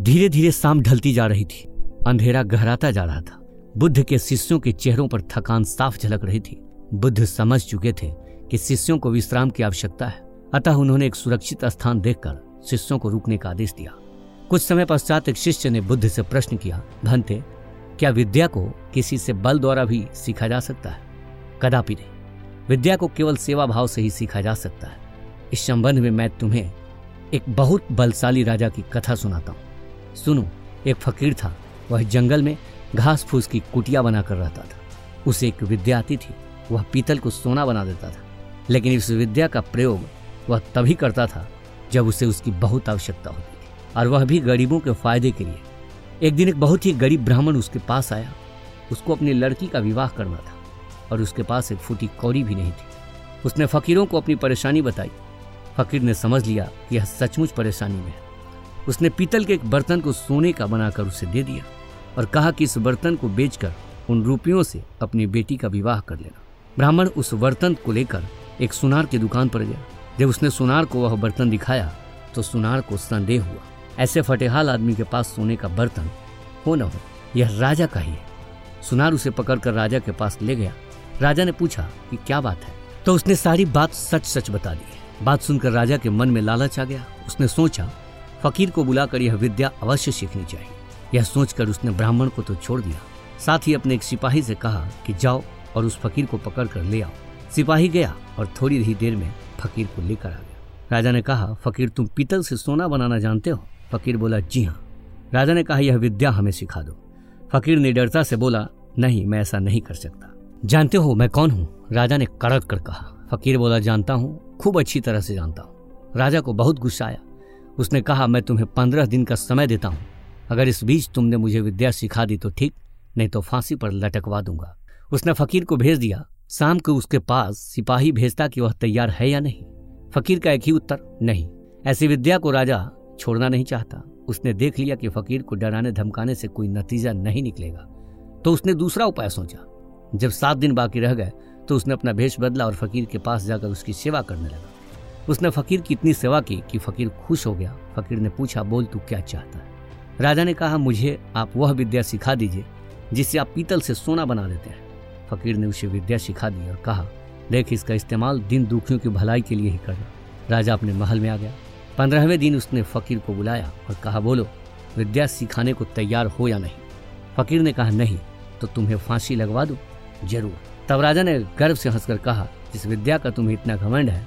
धीरे धीरे शाम ढलती जा रही थी। अंधेरा गहराता जा रहा था। बुद्ध के शिष्यों के चेहरों पर थकान साफ झलक रही थी। बुद्ध समझ चुके थे कि शिष्यों को विश्राम की आवश्यकता है, अतः उन्होंने एक सुरक्षित स्थान देखकर शिष्यों को रुकने का आदेश दिया। कुछ समय पश्चात एक शिष्य ने बुद्ध से प्रश्न किया, भंते, क्या विद्या को किसी से बल द्वारा भी सीखा जा सकता है? कदापि नहीं। विद्या को केवल सेवा भाव से ही सीखा जा सकता है। इस संबंध में मैं तुम्हें एक बहुत बलशाली राजा की कथा सुनाता हूँ। सुनो, एक फकीर था। वह जंगल में घास फूस की कुटिया बनाकर रहता था। उसे एक विद्या आती थी। वह पीतल को सोना बना देता था, लेकिन इस विद्या का प्रयोग वह तभी करता था जब उसे उसकी बहुत आवश्यकता होती थी, और वह भी गरीबों के फायदे के लिए। एक दिन एक बहुत ही गरीब ब्राह्मण उसके पास आया। उसको अपनी लड़की का विवाह करना था और उसके पास एक फूटी कौड़ी भी नहीं थी। उसने फकीरों को अपनी परेशानी बताई। फकीर ने समझ लिया कि यह सचमुच परेशानी में है। उसने पीतल के एक बर्तन को सोने का बनाकर उसे दे दिया और कहा कि इस बर्तन को बेचकर उन रुपयों से अपनी बेटी का विवाह कर लेना। ब्राह्मण उस बर्तन को लेकर एक सुनार की दुकान पर गया। जब उसने सुनार को वह बर्तन दिखाया तो सुनार को संदेह हुआ। ऐसे फटेहाल आदमी के पास सोने का बर्तन हो न हो, यह राजा का ही है। सुनार उसे पकड़कर राजा के पास ले गया। राजा ने पूछा कि क्या बात है, तो उसने सारी बात सच सच बता दी। बात सुनकर राजा के मन में लालच आ गया। उसने सोचा, फकीर को बुलाकर यह विद्या अवश्य सीखनी चाहिए। यह सोचकर उसने ब्राह्मण को तो छोड़ दिया, साथ ही अपने एक सिपाही से कहा कि जाओ और उस फकीर को पकड़ कर ले आओ। सिपाही गया और थोड़ी ही देर में फकीर को लेकर आ गया। राजा ने कहा, फकीर, तुम पीतल से सोना बनाना जानते हो? फकीर बोला, जी हाँ। राजा ने कहा, यह विद्या हमें सिखा दो। फकीर निडरता से बोला, नहीं, मैं ऐसा नहीं कर सकता। जानते हो मैं कौन हूँ? राजा ने कड़क कर कहा। फकीर बोला, जानता हूँ, खूब अच्छी तरह से जानता हूँ। राजा को बहुत गुस्सा आया। उसने कहा, मैं तुम्हें 15 दिन का समय देता हूँ। अगर इस बीच तुमने मुझे विद्या सिखा दी तो ठीक, नहीं तो फांसी पर लटकवा दूंगा। उसने फकीर को भेज दिया। शाम को उसके पास सिपाही भेजता कि वह तैयार है या नहीं। फकीर का एक ही उत्तर, नहीं। ऐसी विद्या को राजा छोड़ना नहीं चाहता। उसने देख लिया कि फकीर को डराने धमकाने से कोई नतीजा नहीं निकलेगा, तो उसने दूसरा उपाय सोचा। जब 7 दिन बाकी रह गए तो उसने अपना भेष बदला और फकीर के पास जाकर उसकी सेवा करने लगा। उसने फकीर की इतनी सेवा की कि फकीर खुश हो गया। फकीर ने पूछा, बोल तू क्या चाहता है? राजा ने कहा, मुझे आप वह विद्या सिखा दीजिए जिससे आप पीतल से सोना बना देते हैं। फकीर ने उसे विद्या सिखा दी और कहा, देख, इसका इस्तेमाल दिन दुखियों की भलाई के लिए ही करना। राजा अपने महल में आ गया। 15वें दिन उसने फकीर को बुलाया और कहा, बोलो, विद्या सिखाने को तैयार हो या नहीं? फकीर ने कहा, नहीं। तो तुम्हें फांसी लगवा दूं? जरूर। तब राजा ने गर्व से हंसकर कहा, जिस विद्या का तुम्हें इतना घमंड है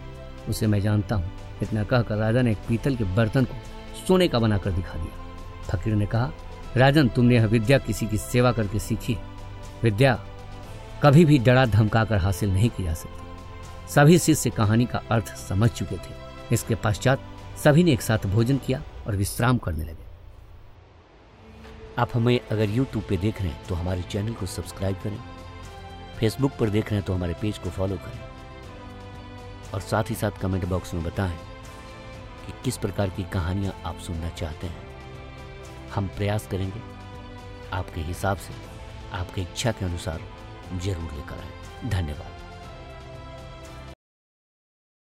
उसे मैं जानता हूँ। इतना कहकर राजा ने एक पीतल के बर्तन को सोने का बनाकर दिखा दिया। फकीर ने कहा, राजन, तुमने यह विद्या किसी की सेवा करके सीखी। विद्या कभी भी डरा धमकाकर हासिल नहीं की जा सकती। सभी शिष्य कहानी का अर्थ समझ चुके थे। इसके पश्चात सभी ने एक साथ भोजन किया और विश्राम करने लगे। आप हमें अगर YouTube पे देख रहे हैं तो हमारे चैनल को सब्सक्राइब करें, फेसबुक पर देख रहे हैं तो हमारे पेज को फॉलो करें, और साथ ही साथ कमेंट बॉक्स में बताएं कि किस प्रकार की कहानियां आप सुनना चाहते हैं। हम प्रयास करेंगे आपके हिसाब से, आपकी इच्छा के अनुसार जरूर लेकर आए। धन्यवाद।